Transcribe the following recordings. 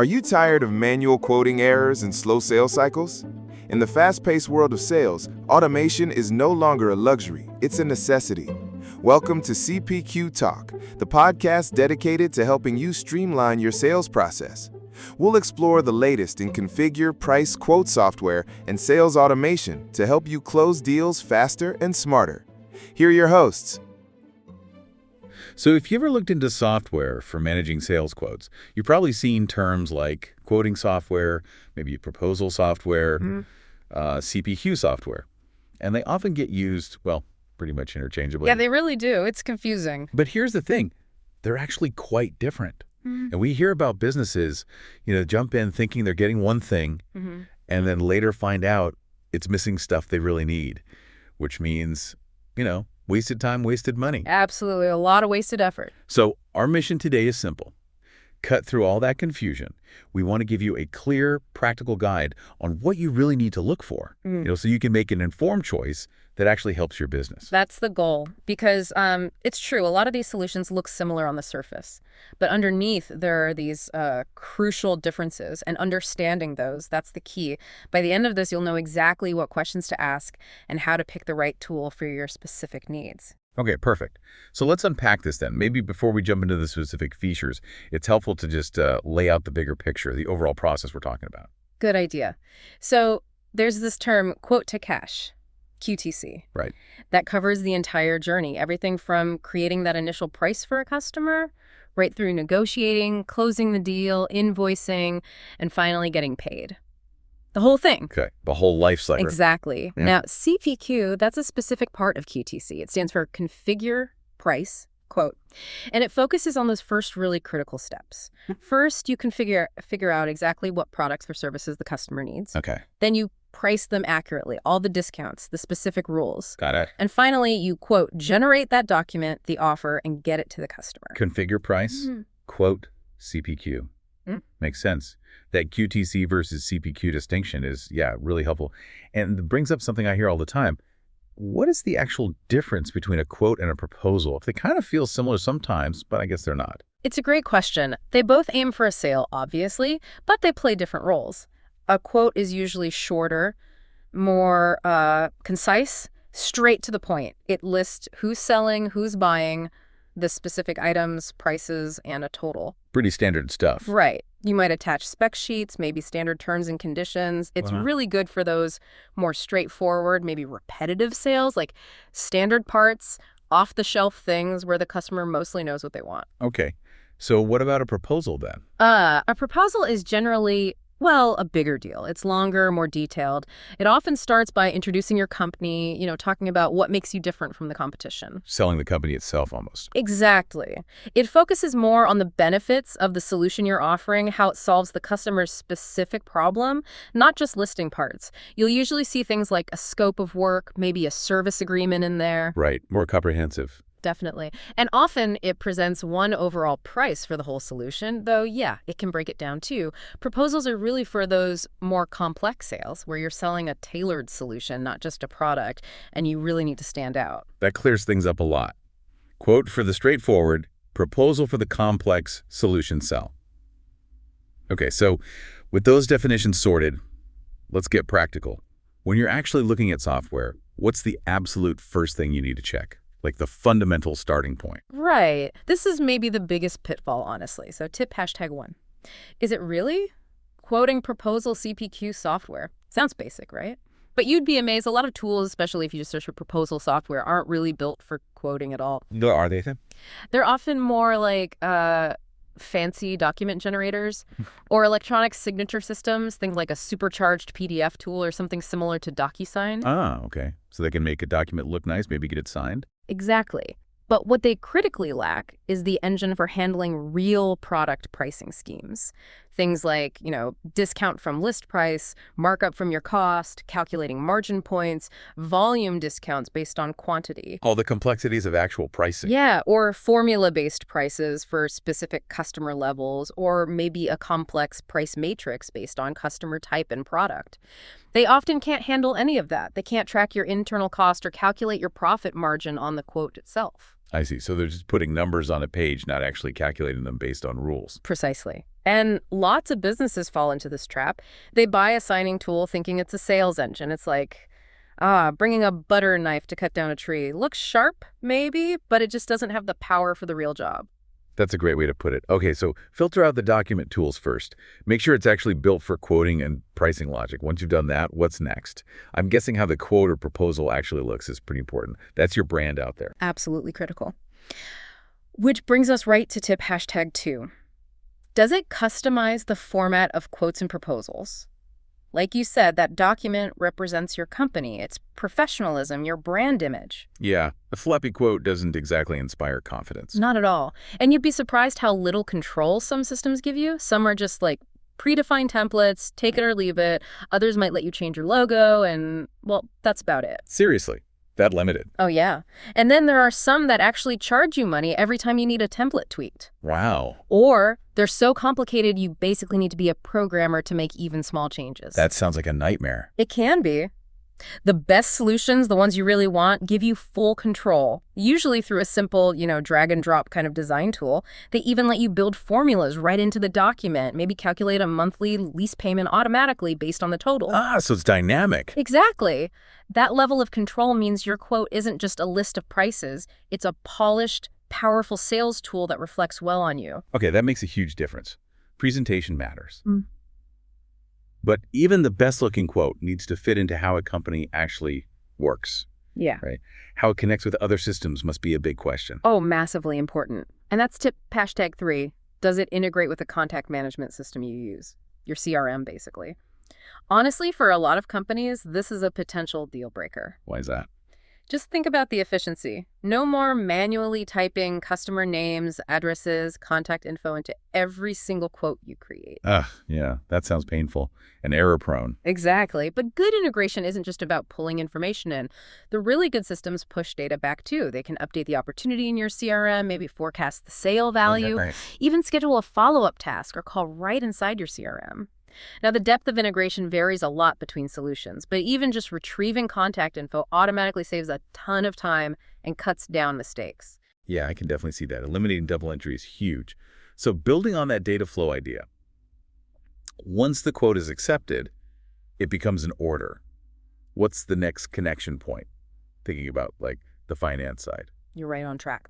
Are you tired of manual quoting errors and slow sales cycles? In the fast-paced world of sales, automation is no longer a luxury, it's a necessity. Welcome to CPQ Talk, the podcast dedicated to helping you streamline your sales process. We'll explore the latest in configure, price, quote software and sales automation to help you close deals faster and smarter. Here are your hosts. So if you ever looked into software for managing sales quotes, you've probably seen terms like quoting software, maybe proposal software, CPQ software. And they often get used, well, pretty much interchangeably. Yeah, they really do. It's confusing. But here's the thing. They're actually quite different. And we hear about businesses, jump in thinking they're getting one thing and then later find out it's missing stuff they really need, which means, wasted time, wasted money. Absolutely. A lot of wasted effort. So our mission today is simple. Cut through all that confusion. We want to give you a clear, practical guide on what you really need to look for, so you can make an informed choice that actually helps your business. That's the goal, because it's true. A lot of these solutions look similar on the surface, but underneath there are these crucial differences, and understanding those, that's the key. By the end of this, you'll know exactly what questions to ask and how to pick the right tool for your specific needs. Okay, perfect. So let's unpack this then. Maybe before we jump into the specific features, it's helpful to just lay out the bigger picture, the overall process we're talking about. Good idea. So there's this term, quote to cash, QTC. Right. That covers the entire journey, everything from creating that initial price for a customer, right through negotiating, closing the deal, invoicing, and finally getting paid. The whole thing. Okay, the whole life cycle. Exactly. Yeah. Now, CPQ, that's a specific part of QTC. It stands for configure, price, quote. And it focuses on those first really critical steps. First, you can figure out exactly what products or services the customer needs. Okay. Then you price them accurately, all the discounts, the specific rules. Got it. And finally, you, quote, generate that document, the offer, and get it to the customer. Configure price, quote, CPQ. Makes sense. That QTC versus CPQ distinction is, really helpful. And it brings up something I hear all the time. What is the actual difference between a quote and a proposal? They kind of feel similar sometimes, but I guess they're not. It's a great question. They both aim for a sale, obviously, but they play different roles. A quote is usually shorter, more concise, straight to the point. It lists who's selling, who's buying, the specific items, prices, and a total. Pretty standard stuff. Right. You might attach spec sheets, maybe standard terms and conditions. It's really good for those more straightforward, maybe repetitive sales, like standard parts, off-the-shelf things where the customer mostly knows what they want. Okay. So what about a proposal then? A proposal is generally, a bigger deal. It's longer, more detailed. It often starts by introducing your company, talking about what makes you different from the competition. Selling the company itself almost. Exactly. It focuses more on the benefits of the solution you're offering, how it solves the customer's specific problem, not just listing parts. You'll usually see things like a scope of work, maybe a service agreement in there. Right. More comprehensive. Definitely. And often it presents one overall price for the whole solution, though, it can break it down too. Proposals are really for those more complex sales where you're selling a tailored solution, not just a product, and you really need to stand out. That clears things up a lot. Quote for the straightforward, proposal for the complex, solution sell. Okay, so with those definitions sorted, let's get practical. When you're actually looking at software, what's the absolute first thing you need to check? Like the fundamental starting point. Right. This is maybe the biggest pitfall, honestly. So tip #1. Is it really? Quoting proposal CPQ software. Sounds basic, right? But you'd be amazed. A lot of tools, especially if you just search for proposal software, aren't really built for quoting at all. No, are they then? They're often more like fancy document generators or electronic signature systems, things like a supercharged PDF tool or something similar to DocuSign. Ah, okay. So they can make a document look nice, maybe get it signed? Exactly. But what they critically lack is the engine for handling real product pricing schemes. Things like, discount from list price, markup from your cost, calculating margin points, volume discounts based on quantity. All the complexities of actual pricing. Yeah, or formula-based prices for specific customer levels, or maybe a complex price matrix based on customer type and product. They often can't handle any of that. They can't track your internal cost or calculate your profit margin on the quote itself. I see. So they're just putting numbers on a page, not actually calculating them based on rules. Precisely. And lots of businesses fall into this trap. They buy a signing tool thinking it's a sales engine. It's like, bringing a butter knife to cut down a tree. Looks sharp, maybe, but it just doesn't have the power for the real job. That's a great way to put it. Okay, so filter out the document tools first. Make sure it's actually built for quoting and pricing logic. Once you've done that, what's next? I'm guessing how the quote or proposal actually looks is pretty important. That's your brand out there. Absolutely critical. Which brings us right to tip #2. Does it customize the format of quotes and proposals? Like you said, that document represents your company, its professionalism, your brand image. Yeah, a floppy quote doesn't exactly inspire confidence. Not at all. And you'd be surprised how little control some systems give you. Some are just like predefined templates, take it or leave it. Others might let you change your logo and, well, that's about it. Seriously, that limited? Oh, yeah. And then there are some that actually charge you money every time you need a template tweaked. Wow. Or they're so complicated you basically need to be a programmer to make even small changes. That sounds like a nightmare. It can be. The best solutions, the ones you really want, give you full control, usually through a simple, drag and drop kind of design tool. They even let you build formulas right into the document, maybe calculate a monthly lease payment automatically based on the total. So it's dynamic. Exactly. That level of control means your quote isn't just a list of prices. It's a polished, powerful sales tool that reflects well on you. Okay, that makes a huge difference. Presentation matters. But even the best-looking quote needs to fit into how a company actually works. Yeah. Right? How it connects with other systems must be a big question. Oh, massively important. And that's tip #3. Does it integrate with the contact management system you use? Your CRM, basically. Honestly, for a lot of companies, this is a potential deal breaker. Why is that? Just think about the efficiency. No more manually typing customer names, addresses, contact info into every single quote you create. Yeah, that sounds painful and error-prone. Exactly. But good integration isn't just about pulling information in. The really good systems push data back too. They can update the opportunity in your CRM, maybe forecast the sale value, Okay, right. even schedule a follow-up task or call right inside your CRM. Now, the depth of integration varies a lot between solutions, but even just retrieving contact info automatically saves a ton of time and cuts down mistakes. Yeah, I can definitely see that. Eliminating double entry is huge. So building on that data flow idea, once the quote is accepted, it becomes an order. What's the next connection point? Thinking about, like, the finance side. You're right on track.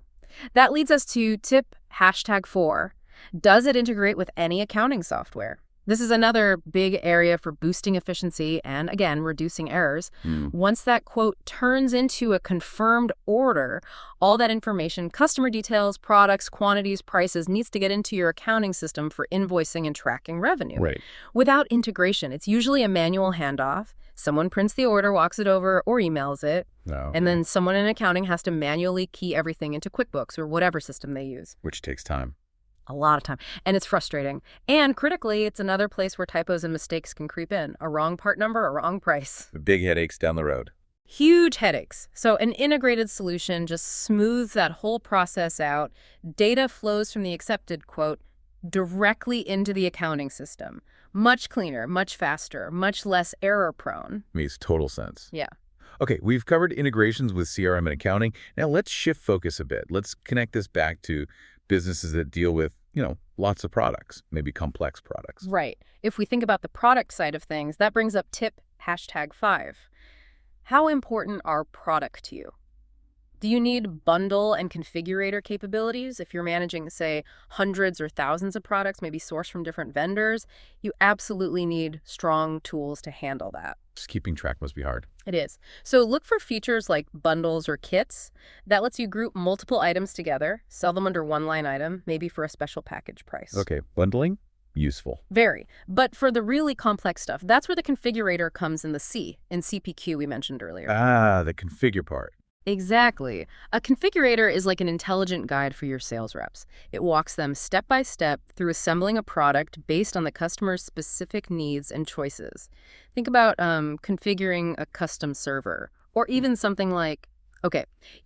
That leads us to tip #4. Does it integrate with any accounting software? This is another big area for boosting efficiency and, again, reducing errors. Once that quote turns into a confirmed order, all that information, customer details, products, quantities, prices, needs to get into your accounting system for invoicing and tracking revenue. Right. Without integration, it's usually a manual handoff. Someone prints the order, walks it over, or emails it. And then someone in accounting has to manually key everything into QuickBooks or whatever system they use. Which takes time. A lot of time. And it's frustrating. And critically, it's another place where typos and mistakes can creep in. A wrong part number, a wrong price. Big headaches down the road. Huge headaches. So an integrated solution just smooths that whole process out. Data flows from the accepted quote directly into the accounting system. Much cleaner, much faster, much less error prone. Makes total sense. Yeah. Okay, we've covered integrations with CRM and accounting. Now let's shift focus a bit. Let's connect this back to businesses that deal with, lots of products, maybe complex products. Right. If we think about the product side of things, that brings up tip #5. How important are product to you? Do you need bundle and configurator capabilities? If you're managing, say, hundreds or thousands of products, maybe sourced from different vendors, you absolutely need strong tools to handle that. Just keeping track must be hard. It is. So look for features like bundles or kits. That lets you group multiple items together, sell them under one line item, maybe for a special package price. Okay, bundling? Useful. Very. But for the really complex stuff, that's where the configurator comes in the C, in CPQ we mentioned earlier. The configure part. Exactly. A configurator is like an intelligent guide for your sales reps. It walks them step by step through assembling a product based on the customer's specific needs and choices. Think about configuring a custom server, or even something like,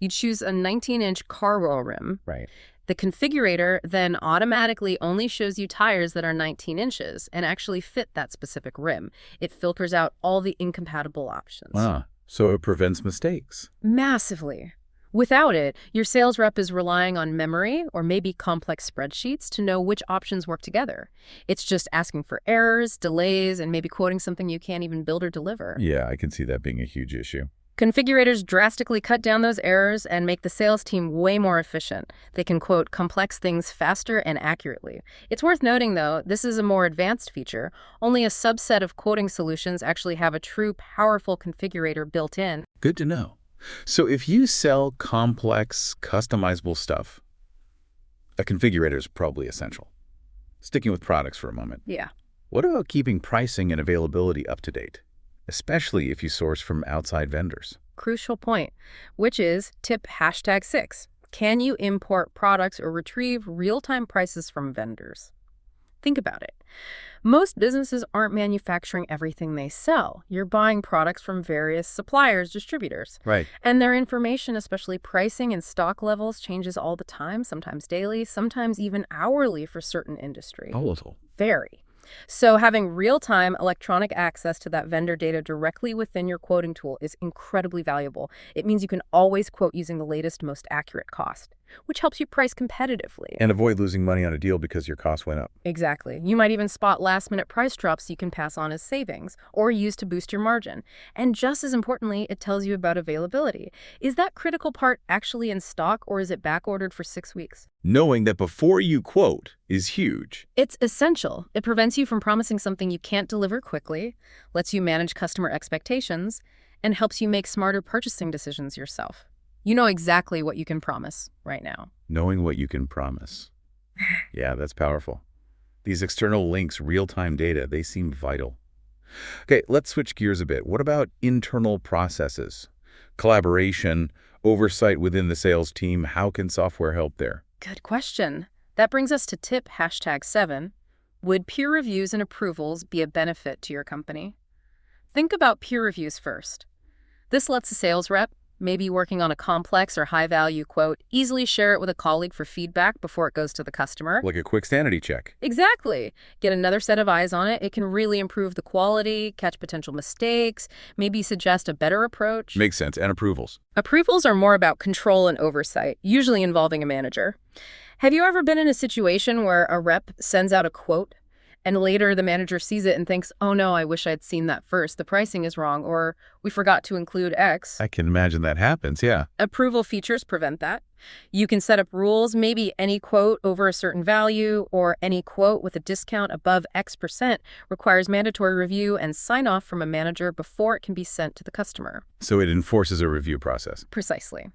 you choose a 19-inch car roll rim. Right. The configurator then automatically only shows you tires that are 19 inches and actually fit that specific rim. It filters out all the incompatible options. So it prevents mistakes. Massively. Without it, your sales rep is relying on memory or maybe complex spreadsheets to know which options work together. It's just asking for errors, delays, and maybe quoting something you can't even build or deliver. Yeah, I can see that being a huge issue. Configurators drastically cut down those errors and make the sales team way more efficient. They can quote complex things faster and accurately. It's worth noting, though, this is a more advanced feature. Only a subset of quoting solutions actually have a true powerful configurator built in. Good to know. So if you sell complex, customizable stuff, a configurator is probably essential. Sticking with products for a moment. Yeah. What about keeping pricing and availability up to date, especially if you source from outside vendors? Crucial point, which is tip #6. Can you import products or retrieve real-time prices from vendors? Think about it. Most businesses aren't manufacturing everything they sell. You're buying products from various suppliers, distributors. Right. And their information, especially pricing and stock levels, changes all the time, sometimes daily, sometimes even hourly for certain industries. Volatile. Very. So having real-time electronic access to that vendor data directly within your quoting tool is incredibly valuable. It means you can always quote using the latest, most accurate cost, which helps you price competitively. And avoid losing money on a deal because your costs went up. Exactly. You might even spot last-minute price drops you can pass on as savings or use to boost your margin. And just as importantly, it tells you about availability. Is that critical part actually in stock, or is it back-ordered for 6 weeks? Knowing that before you quote is huge. It's essential. It prevents you from promising something you can't deliver quickly, lets you manage customer expectations, and helps you make smarter purchasing decisions yourself. You know exactly what you can promise right now. Knowing what you can promise. Yeah, that's powerful. These external links, real-time data, they seem vital. Okay, let's switch gears a bit. What about internal processes? Collaboration, oversight within the sales team, how can software help there? Good question. That brings us to tip #7. Would peer reviews and approvals be a benefit to your company? Think about peer reviews first. This lets a sales rep, maybe working on a complex or high-value quote, easily share it with a colleague for feedback before it goes to the customer. Like a quick sanity check. Exactly. Get another set of eyes on it. It can really improve the quality, catch potential mistakes, maybe suggest a better approach. Makes sense. And approvals. Approvals are more about control and oversight, usually involving a manager. Have you ever been in a situation where a rep sends out a quote and later the manager sees it and thinks, oh no, I wish I'd seen that first. The pricing is wrong, or we forgot to include X. I can imagine that happens, yeah. Approval features prevent that. You can set up rules, maybe any quote over a certain value or any quote with a discount above X% requires mandatory review and sign-off from a manager before it can be sent to the customer. So it enforces a review process. Precisely.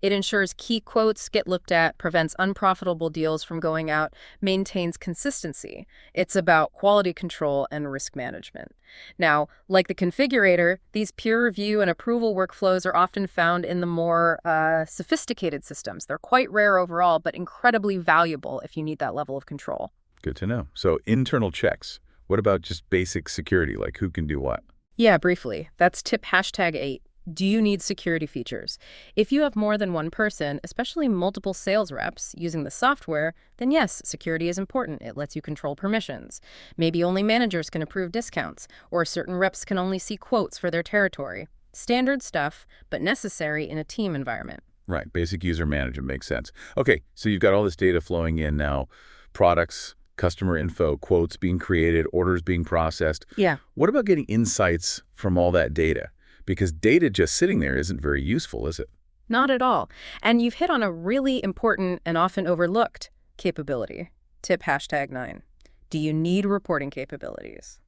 It ensures key quotes get looked at, prevents unprofitable deals from going out, maintains consistency. It's about quality control and risk management. Now, like the configurator, these peer review and approval workflows are often found in the more sophisticated systems. They're quite rare overall, but incredibly valuable if you need that level of control. Good to know. So internal checks. What about just basic security, like who can do what? Yeah, briefly. That's tip #8. Do you need security features? If you have more than one person, especially multiple sales reps, using the software, then yes, security is important. It lets you control permissions. Maybe only managers can approve discounts, or certain reps can only see quotes for their territory. Standard stuff, but necessary in a team environment. Right, basic user management makes sense. Okay, so you've got all this data flowing in now, products, customer info, quotes being created, orders being processed. Yeah. What about getting insights from all that data? Because data just sitting there isn't very useful, is it? Not at all. And you've hit on a really important and often overlooked capability. Tip #9. Do you need reporting capabilities?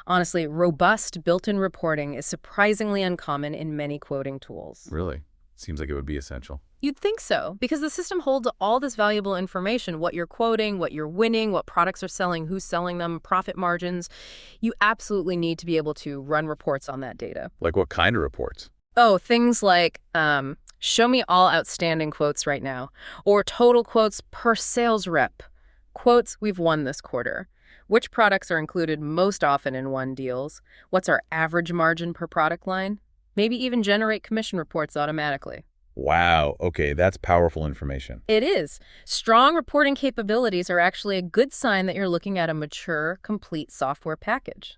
Honestly, robust built-in reporting is surprisingly uncommon in many quoting tools. Really? Seems like it would be essential. You'd think so, because the system holds all this valuable information, what you're quoting, what you're winning, what products are selling, who's selling them, profit margins. You absolutely need to be able to run reports on that data. Like what kind of reports? Oh, things like, show me all outstanding quotes right now, or total quotes per sales rep. Quotes we've won this quarter. Which products are included most often in won deals? What's our average margin per product line? Maybe even generate commission reports automatically. Wow, okay, that's powerful information. It is. Strong reporting capabilities are actually a good sign that you're looking at a mature, complete software package.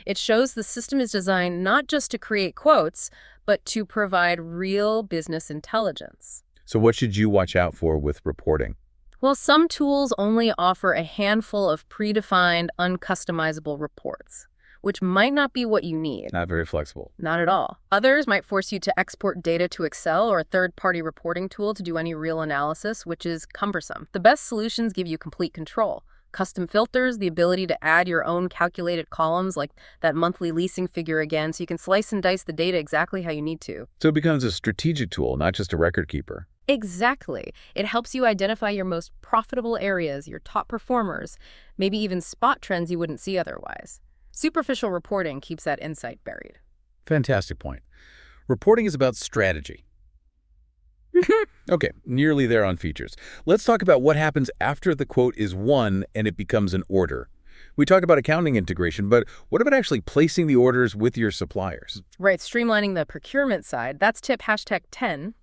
It shows the system is designed not just to create quotes, but to provide real business intelligence. So what should you watch out for with reporting? Well, some tools only offer a handful of predefined, uncustomizable reports, which might not be what you need. Not very flexible. Not at all. Others might force you to export data to Excel or a third-party reporting tool to do any real analysis, which is cumbersome. The best solutions give you complete control. Custom filters, the ability to add your own calculated columns, like that monthly leasing figure again, so you can slice and dice the data exactly how you need to. So it becomes a strategic tool, not just a record keeper. Exactly. It helps you identify your most profitable areas, your top performers, maybe even spot trends you wouldn't see otherwise. Superficial reporting keeps that insight buried. Fantastic point. Reporting is about strategy. Okay, nearly there on features. Let's talk about what happens after the quote is won and it becomes an order. We talked about accounting integration, but what about actually placing the orders with your suppliers? Right, streamlining the procurement side. That's tip #10.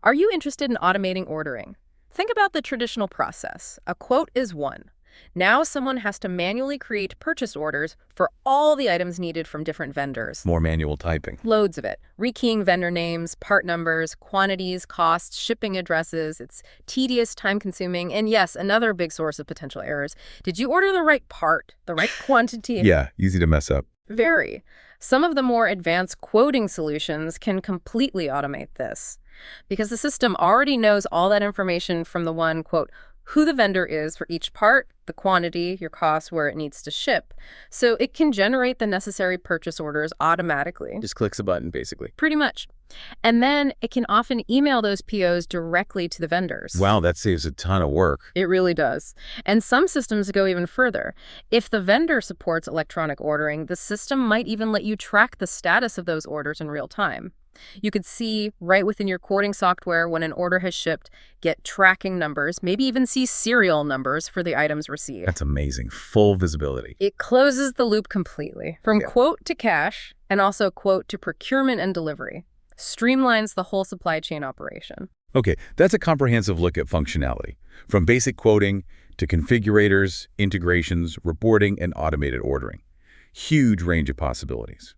Are you interested in automating ordering? Think about the traditional process. A quote is won. Now someone has to manually create purchase orders for all the items needed from different vendors. More manual typing. Loads of it. Rekeying vendor names, part numbers, quantities, costs, shipping addresses. It's tedious, time-consuming, and yes, another big source of potential errors. Did you order the right part, the right quantity? Yeah, easy to mess up. Very. Some of the more advanced quoting solutions can completely automate this because the system already knows all that information from the one, quote, who the vendor is for each part, the quantity, your cost, where it needs to ship. So it can generate the necessary purchase orders automatically. Just clicks a button, basically. Pretty much. And then it can often email those POs directly to the vendors. Wow, that saves a ton of work. It really does. And some systems go even further. If the vendor supports electronic ordering, the system might even let you track the status of those orders in real time. You could see right within your quoting software when an order has shipped, get tracking numbers, maybe even see serial numbers for the items received. That's amazing. Full visibility. It closes the loop completely, from quote to cash, and also quote to procurement and delivery. Streamlines the whole supply chain operation. Okay, that's a comprehensive look at functionality, from basic quoting to configurators, integrations, reporting, and automated ordering. Huge range of possibilities.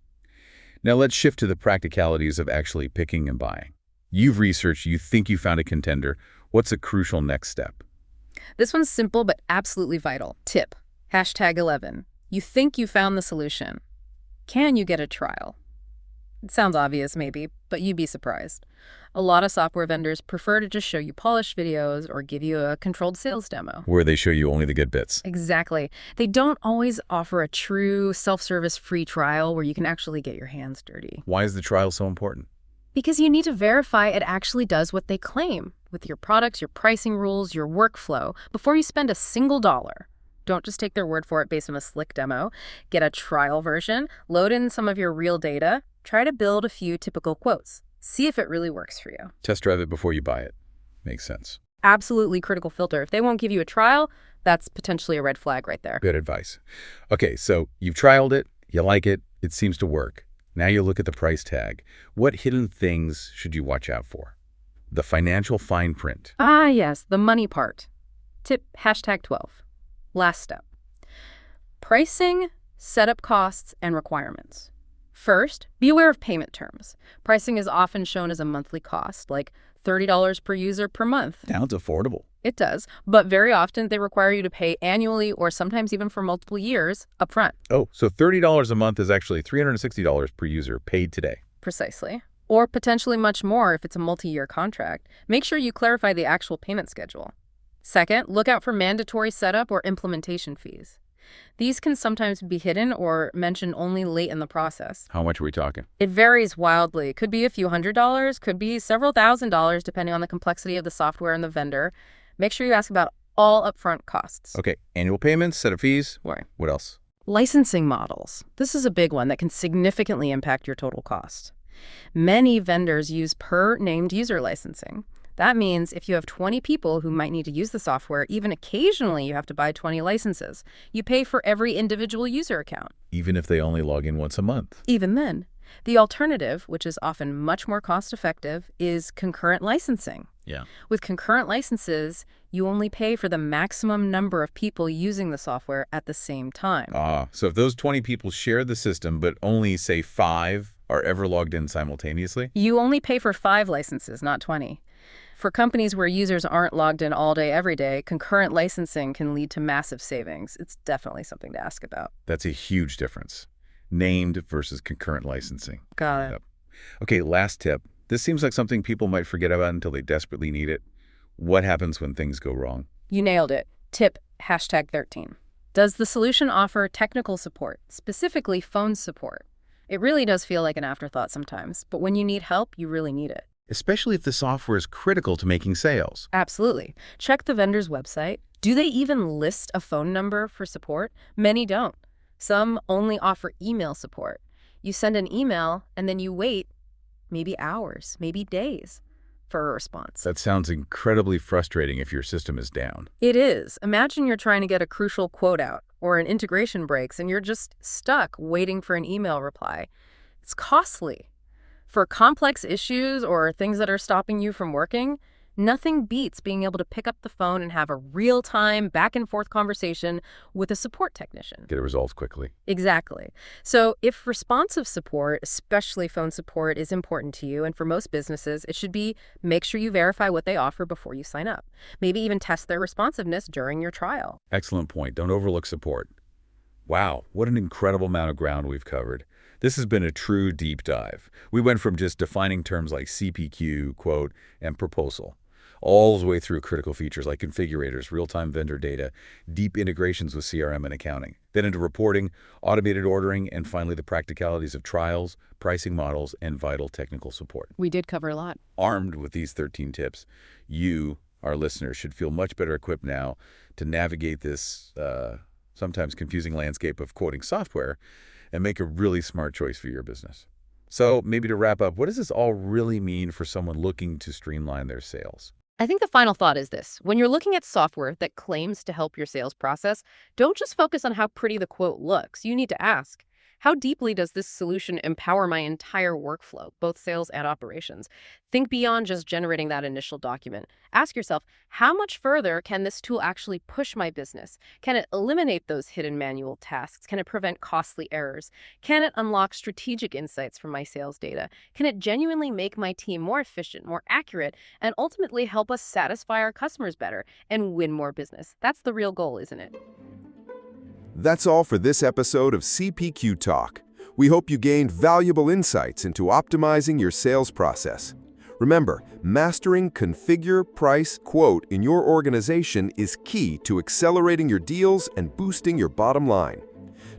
Now let's shift to the practicalities of actually picking and buying. You've researched, you think you found a contender. What's a crucial next step? This one's simple but absolutely vital. Tip, #11. You think you found the solution. Can you get a trial? It sounds obvious maybe, but you'd be surprised. A lot of software vendors prefer to just show you polished videos or give you a controlled sales demo. Where they show you only the good bits. Exactly. They don't always offer a true self-service free trial where you can actually get your hands dirty. Why is the trial so important? Because you need to verify it actually does what they claim with your products, your pricing rules, your workflow before you spend a single dollar. Don't just take their word for it based on a slick demo. Get a trial version, load in some of your real data, try to build a few typical quotes. See if it really works for you. Test drive it before you buy it. Makes sense. Absolutely critical filter. If they won't give you a trial, that's potentially a red flag right there. Good advice. Okay, so you've trialed it, you like it, it seems to work. Now you look at the price tag. What hidden things should you watch out for? The financial fine print. Ah, yes, the money part. Tip #12. Last step. Pricing, setup costs, and requirements. First, be aware of payment terms. Pricing is often shown as a monthly cost, like $30 per user per month. Sounds affordable. It does, but very often they require you to pay annually or sometimes even for multiple years upfront. Oh, so $30 a month is actually $360 per user paid today. Precisely. Or potentially much more if it's a multi-year contract. Make sure you clarify the actual payment schedule. Second, look out for mandatory setup or implementation fees. These can sometimes be hidden or mentioned only late in the process. How much are we talking? It varies wildly. It could be a few $100s, could be several $1,000s depending on the complexity of the software and the vendor. Make sure you ask about all upfront costs. Okay, annual payments, set of fees. Right. What else? Licensing models. This is a big one that can significantly impact your total cost. Many vendors use per named user licensing. That means if you have 20 people who might need to use the software, even occasionally you have to buy 20 licenses. You pay for every individual user account. Even if they only log in once a month. Even then. The alternative, which is often much more cost-effective, is concurrent licensing. Yeah. With concurrent licenses, you only pay for the maximum number of people using the software at the same time. So if those 20 people share the system, but only, say, 5 are ever logged in simultaneously? You only pay for 5 licenses, not 20. For companies where users aren't logged in all day, every day, concurrent licensing can lead to massive savings. It's definitely something to ask about. That's a huge difference. Named versus concurrent licensing. Got it. Yep. Okay, last tip. This seems like something people might forget about until they desperately need it. What happens when things go wrong? You nailed it. Tip #13. Does the solution offer technical support, specifically phone support? It really does feel like an afterthought sometimes, but when you need help, you really need it. Especially if the software is critical to making sales. Absolutely. Check the vendor's website. Do they even list a phone number for support? Many don't. Some only offer email support. You send an email and then you wait maybe hours, maybe days for a response. That sounds incredibly frustrating if your system is down. It is. Imagine you're trying to get a crucial quote out or an integration breaks and you're just stuck waiting for an email reply. It's costly. For complex issues or things that are stopping you from working, nothing beats being able to pick up the phone and have a real-time, back-and-forth conversation with a support technician. Get it resolved quickly. Exactly. So if responsive support, especially phone support, is important to you, and for most businesses, it should be make sure you verify what they offer before you sign up. Maybe even test their responsiveness during your trial. Excellent point. Don't overlook support. Wow, what an incredible amount of ground we've covered. This has been a true deep dive. We went from just defining terms like CPQ, quote, and proposal, all the way through critical features like configurators, real-time vendor data, deep integrations with CRM and accounting, then into reporting, automated ordering, and finally the practicalities of trials, pricing models, and vital technical support. We did cover a lot. Armed with these 13 tips, you, our listeners, should feel much better equipped now to navigate this sometimes confusing landscape of quoting software and make a really smart choice for your business. So maybe to wrap up, what does this all really mean for someone looking to streamline their sales? I think the final thought is this. When you're looking at software that claims to help your sales process, don't just focus on how pretty the quote looks. You need to ask, how deeply does this solution empower my entire workflow, both sales and operations? Think beyond just generating that initial document. Ask yourself, how much further can this tool actually push my business? Can it eliminate those hidden manual tasks? Can it prevent costly errors? Can it unlock strategic insights from my sales data? Can it genuinely make my team more efficient, more accurate, and ultimately help us satisfy our customers better and win more business? That's the real goal, isn't it? That's all for this episode of CPQ Talk. We hope you gained valuable insights into optimizing your sales process. Remember, mastering configure, price, quote in your organization is key to accelerating your deals and boosting your bottom line.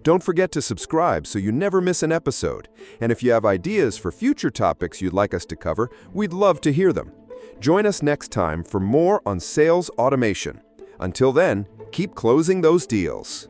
Don't forget to subscribe so you never miss an episode. And if you have ideas for future topics you'd like us to cover, we'd love to hear them. Join us next time for more on sales automation. Until then, keep closing those deals.